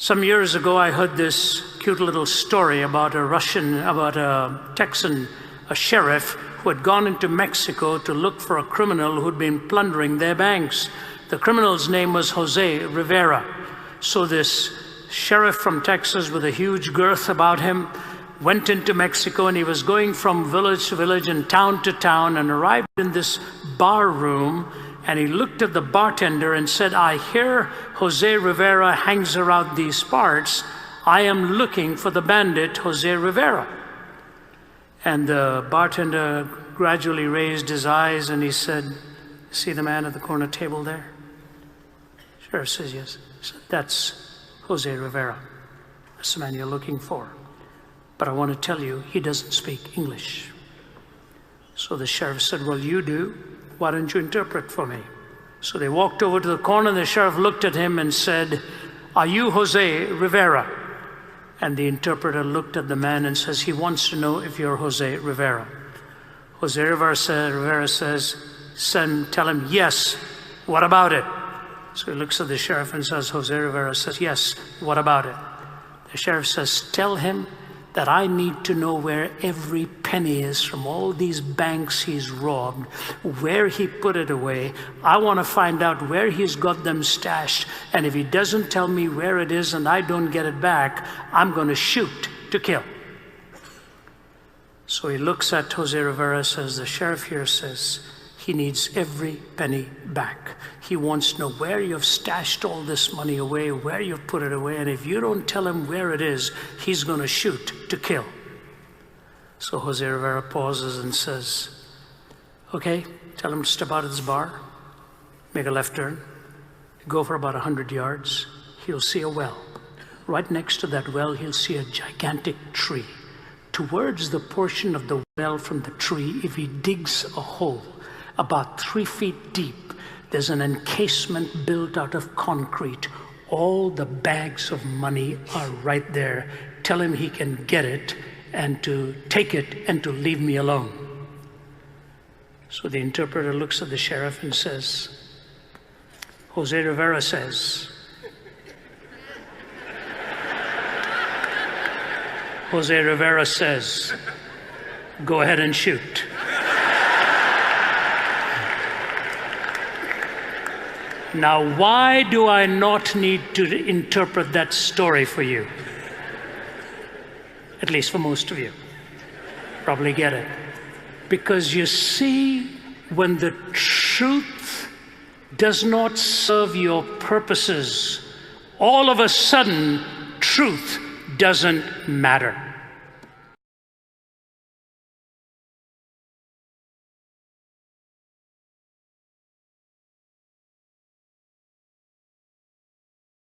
Some years ago, I heard this cute little story about a Texan, a sheriff who had gone into Mexico to look for a criminal who'd been plundering their banks. The criminal's name was Jose Rivera. So this sheriff from Texas with a huge girth about him went into Mexico, and he was going from village to village and town to town, and arrived in this bar room, and he looked at the bartender and said, "I hear Jose Rivera hangs around these parts. I am looking for the bandit Jose Rivera." And the bartender gradually raised his eyes and he said, "See the man at the corner table there?" Sheriff says, "Yes." He said, "That's Jose Rivera. That's the man you're looking for. But I want to tell you, he doesn't speak English." So the sheriff said, "Well, you do. Why don't you interpret for me?" So they walked over to the corner, and the sheriff looked at him and said, "Are you Jose Rivera?" And the interpreter looked at the man and says, "He wants to know if you're Jose Rivera." Jose Rivera says, "Tell him, yes, what about it?" So he looks at the sheriff and says, Jose Rivera says, "Yes, what about it?" The sheriff says, "Tell him that I need to know where every penny is from all these banks he's robbed, where he put it away. I want to find out where he's got them stashed. And if he doesn't tell me where it is and I don't get it back, I'm going to shoot to kill." So he looks at Jose Rivera, says, "The sheriff here says he needs every penny back. He wants to know where you've stashed all this money away, where you've put it away, and if you don't tell him where it is, he's going to shoot to kill." So Jose Rivera pauses and says, "Okay, tell him to step out of this bar, make a left turn, go for about 100 yards. He'll see a well. Right next to that well, he'll see a gigantic tree. Towards the portion of the well from the tree, if he digs a hole about 3 feet deep, there's an encasement built out of concrete. All the bags of money are right there. Tell him he can get it and to take it and to leave me alone." So the interpreter looks at the sheriff and says, "Jose Rivera says, Jose Rivera says, go ahead and shoot." Now, why do I not need to interpret that story for you? At least for most of you. Probably get it. Because you see, when the truth does not serve your purposes, all of a sudden, truth doesn't matter.